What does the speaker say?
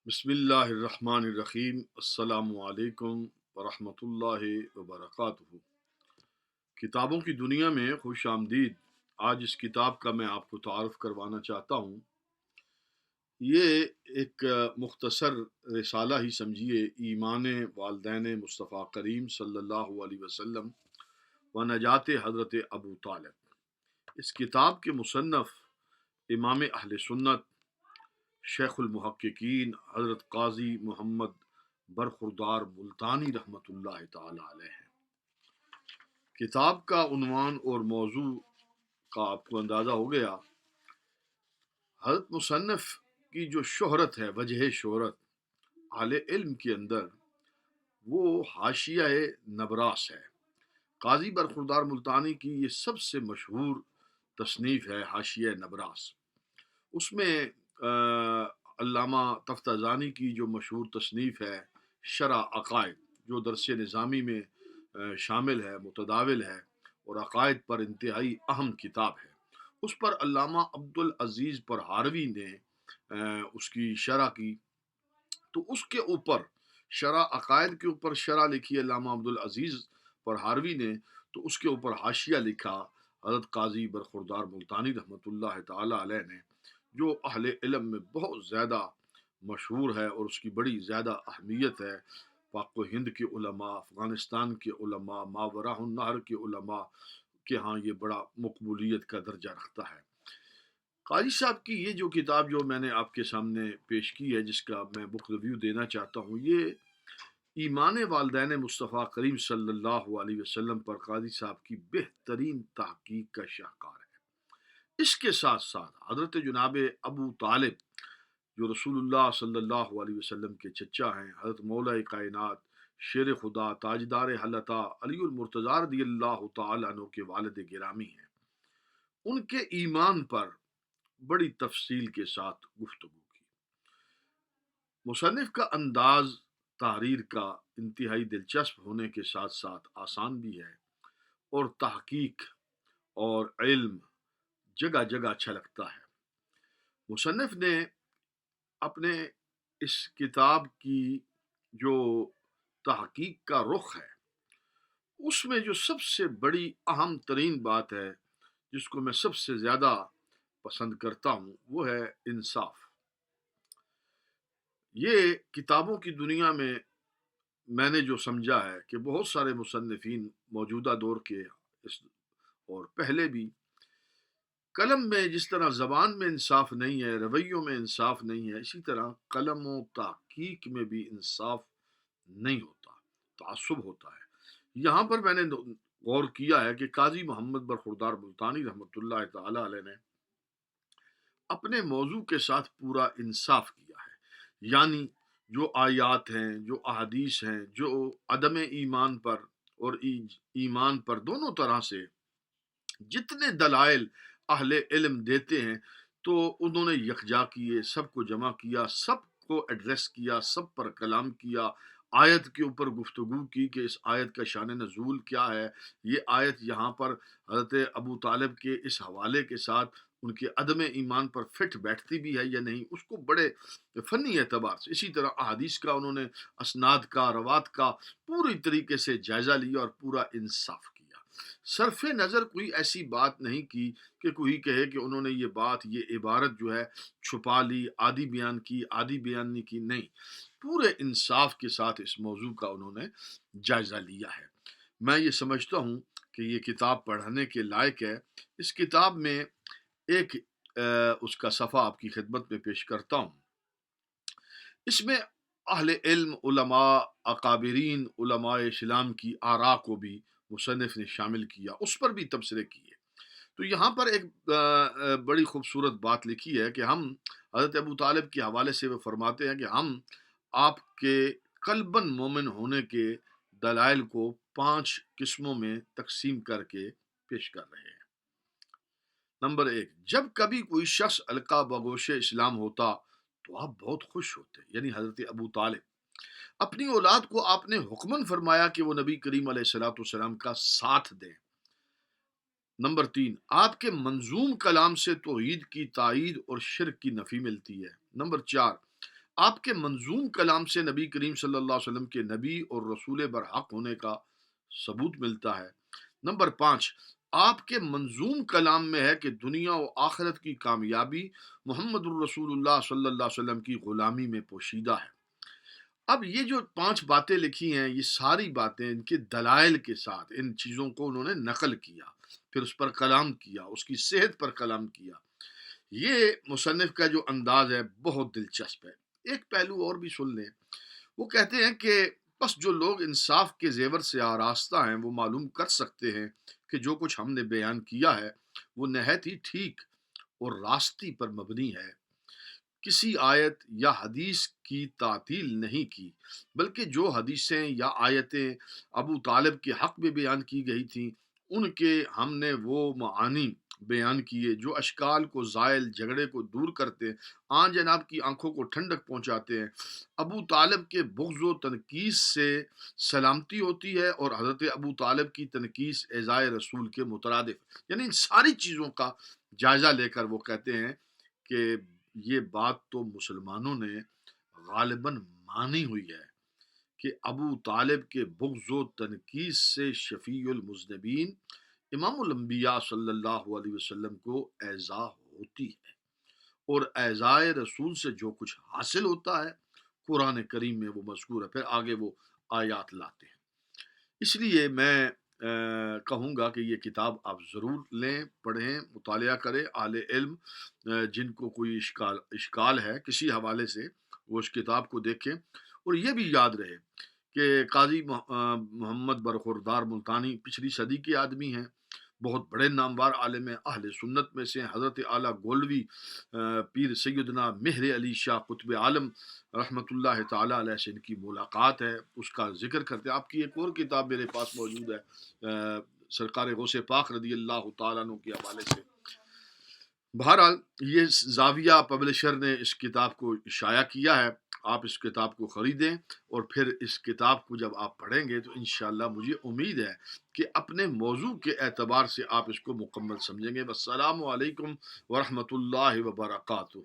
بسم اللہ الرحمن الرحیم۔ السلام علیکم ورحمۃ اللہ وبرکاتہ۔ کتابوں کی دنیا میں خوش آمدید۔ آج اس کتاب کا میں آپ کو تعارف کروانا چاہتا ہوں۔ یہ ایک مختصر رسالہ ہی سمجھیے، ایمان والدین مصطفیٰ کریم صلی اللہ علیہ وسلم و نجات حضرت ابو طالب۔ اس کتاب کے مصنف امام اہل سنت شیخ المحققین حضرت قاضی محمد برخوردار ملتانی رحمۃ اللہ تعالی علیہ ہیں۔ کتاب کا عنوان اور موضوع کا آپ کو اندازہ ہو گیا۔ حضرت مصنف کی جو شہرت ہے، وجہ شہرت اہل علم کے اندر، وہ حاشیہ نبراس ہے۔ قاضی برخوردار ملتانی کی یہ سب سے مشہور تصنیف ہے، حاشیہ نبراس۔ اس میں علامہ تفتازانی کی جو مشہور تصنیف ہے شرح عقائد، جو درس نظامی میں شامل ہے، متداول ہے اور عقائد پر انتہائی اہم کتاب ہے، اس پر علامہ عبدالعزیز پرہاروی نے اس کی شرح کی۔ تو اس کے اوپر شرح عقائد کے اوپر شرح لکھی علامہ عبدالعزیز پرہاروی نے، تو اس کے اوپر حاشیہ لکھا حضرت قاضی برخوردار ملتانی رحمۃ اللہ تعالی علیہ نے، جو اہل علم میں بہت زیادہ مشہور ہے اور اس کی بڑی زیادہ اہمیت ہے۔ پاک و ہند کے علماء، افغانستان کے علماء، ماوراء النہر کے علماء کے ہاں یہ بڑا مقبولیت کا درجہ رکھتا ہے۔ قاضی صاحب کی یہ جو کتاب جو میں نے آپ کے سامنے پیش کی ہے، جس کا میں بک ریویو دینا چاہتا ہوں، یہ ایمان والدین مصطفیٰ کریم صلی اللہ علیہ وسلم پر قاضی صاحب کی بہترین تحقیق کا شاہکار ہے۔ اس کے ساتھ ساتھ حضرت جناب ابو طالب، جو رسول اللہ صلی اللہ علیہ وسلم کے چچا ہیں، حضرت مولا کائنات شیر خدا تاجدار حلتا علی المرتضی رضی اللہ تعالی عنہ کے والد گرامی ہیں، ان کے ایمان پر بڑی تفصیل کے ساتھ گفتگو کی۔ مصنف کا انداز تحریر کا انتہائی دلچسپ ہونے کے ساتھ ساتھ آسان بھی ہے، اور تحقیق اور علم جگہ جگہ چھلکتا ہے۔ مصنف نے اپنے اس کتاب کی جو تحقیق کا رخ ہے، اس میں جو سب سے بڑی اہم ترین بات ہے، جس کو میں سب سے زیادہ پسند کرتا ہوں، وہ ہے انصاف۔ یہ کتابوں کی دنیا میں نے جو سمجھا ہے کہ بہت سارے مصنفین موجودہ دور کے اور پہلے بھی، قلم میں جس طرح زبان میں انصاف نہیں ہے، رویوں میں انصاف نہیں ہے، اسی طرح قلم و تحقیق میں بھی انصاف نہیں ہوتا، تعصب ہوتا ہے۔ یہاں پر میں نے غور کیا ہے کہ قاضی محمد برخوردار ملتانی رحمۃ اللہ تعالی علیہ نے اپنے موضوع کے ساتھ پورا انصاف کیا ہے، یعنی جو آیات ہیں، جو احادیث ہیں، جو عدم ایمان پر اور ایمان پر دونوں طرح سے جتنے دلائل اہل علم دیتے ہیں، تو انہوں نے یکجا کیے، سب کو جمع کیا، سب کو ایڈریس کیا، سب پر کلام کیا، آیت کے اوپر گفتگو کی کہ اس آیت کا شان نزول کیا ہے، یہ آیت یہاں پر حضرت ابو طالب کے اس حوالے کے ساتھ ان کے عدم ایمان پر فٹ بیٹھتی بھی ہے یا نہیں، اس کو بڑے فنی اعتبار سے، اسی طرح احادیث کا انہوں نے اسناد کا، روات کا پوری طریقے سے جائزہ لیا اور پورا انصاف کیا۔ صرف نظر کوئی ایسی بات نہیں کی کہ کوئی کہے کہ انہوں نے یہ بات، یہ عبارت جو ہے چھپا لی، آدھی بیان کی، آدھی بیان نہیں کی، نہیں، پورے انصاف کے ساتھ اس موضوع کا انہوں نے جائزہ لیا ہے۔ میں یہ سمجھتا ہوں کہ یہ کتاب پڑھنے کے لائق ہے۔ اس کتاب میں ایک اس کا صفحہ آپ کی خدمت میں پیش کرتا ہوں۔ اس میں اہل علم، علماء، اکابرین علماء اسلام کی آراء کو بھی مصنف نے شامل کیا، اس پر بھی تبصرے کیے۔ تو یہاں پر ایک بڑی خوبصورت بات لکھی ہے کہ ہم حضرت ابو طالب کے حوالے سے وہ فرماتے ہیں کہ ہم آپ کے قلباً مومن ہونے کے دلائل کو 5 قسموں میں تقسیم کر کے پیش کر رہے ہیں۔ نمبر 1، جب کبھی کوئی شخص القا بگوش اسلام ہوتا تو آپ بہت خوش ہوتے، یعنی حضرت ابو طالب۔ اپنی اولاد کو آپ نے حکمن فرمایا کہ وہ نبی کریم علیہ الصلوۃ والسلام کا ساتھ دیں۔ نمبر 3، آپ کے منظوم کلام سے توحید کی تائید اور شرک کی نفی ملتی ہے۔ نمبر 4، آپ کے منظوم کلام سے نبی کریم صلی اللہ علیہ وسلم کے نبی اور رسول برحق ہونے کا ثبوت ملتا ہے۔ نمبر 5، آپ کے منظوم کلام میں ہے کہ دنیا و آخرت کی کامیابی محمد الرسول اللہ صلی اللہ علیہ وسلم کی غلامی میں پوشیدہ ہے۔ اب یہ جو 5 باتیں لکھی ہیں، یہ ساری باتیں ان کے دلائل کے ساتھ ان چیزوں کو انہوں نے نقل کیا، پھر اس پر کلام کیا، اس کی صحت پر کلام کیا۔ یہ مصنف کا جو انداز ہے بہت دلچسپ ہے۔ ایک پہلو اور بھی سن لیں، وہ کہتے ہیں کہ بس جو لوگ انصاف کے زیور سے آراستہ ہیں وہ معلوم کر سکتے ہیں کہ جو کچھ ہم نے بیان کیا ہے وہ نہایت ہی ٹھیک اور راستی پر مبنی ہے، کسی آیت یا حدیث کی تعطیل نہیں کی، بلکہ جو حدیثیں یا آیتیں ابو طالب کے حق میں بیان کی گئی تھیں ان کے ہم نے وہ معانی بیان کیے جو اشکال کو زائل، جھگڑے کو دور کرتے، آن جناب کی آنکھوں کو ٹھنڈک پہنچاتے ہیں۔ ابو طالب کے بغض و تنقیص سے سلامتی ہوتی ہے اور حضرت ابو طالب کی تنقیص اعزائے رسول کے مترادف، یعنی ان ساری چیزوں کا جائزہ لے کر وہ کہتے ہیں کہ یہ بات تو مسلمانوں نے غالباً مانی ہوئی ہے کہ ابو طالب کے بغض و تنقیص سے شفیع المذنبین امام الانبیاء صلی اللہ علیہ وسلم کو ایذا ہوتی ہے، اور ایذائے رسول سے جو کچھ حاصل ہوتا ہے قرآن کریم میں وہ مذکور ہے، پھر آگے وہ آیات لاتے ہیں۔ اس لیے میں کہوں گا کہ یہ کتاب آپ ضرور لیں، پڑھیں، مطالعہ کریں۔ اہل علم جن کو کوئی اشکال ہے کسی حوالے سے وہ اس کتاب کو دیکھیں، اور یہ بھی یاد رہے کہ قاضی محمد برخوردار ملتانی پچھلی صدی کے آدمی ہیں، بہت بڑے نامور عالم ہیں، اہل سنت میں سے حضرت اعلیٰ گولوی پیر سیدنا مہر علی شاہ قطب عالم رحمۃ اللہ تعالیٰ علیہ سے ان کی ملاقات ہے، اس کا ذکر کرتے ہیں۔ آپ کی ایک اور کتاب میرے پاس موجود ہے سرکار غوث پاک رضی اللہ تعالیٰ عنہ کے حوالے سے۔ بہرحال یہ زاویہ پبلشر نے اس کتاب کو شائع کیا ہے، آپ اس کتاب کو خریدیں، اور پھر اس کتاب کو جب آپ پڑھیں گے تو انشاءاللہ مجھے امید ہے کہ اپنے موضوع کے اعتبار سے آپ اس کو مکمل سمجھیں گے۔ والسلام علیکم ورحمۃ اللہ وبرکاتہ۔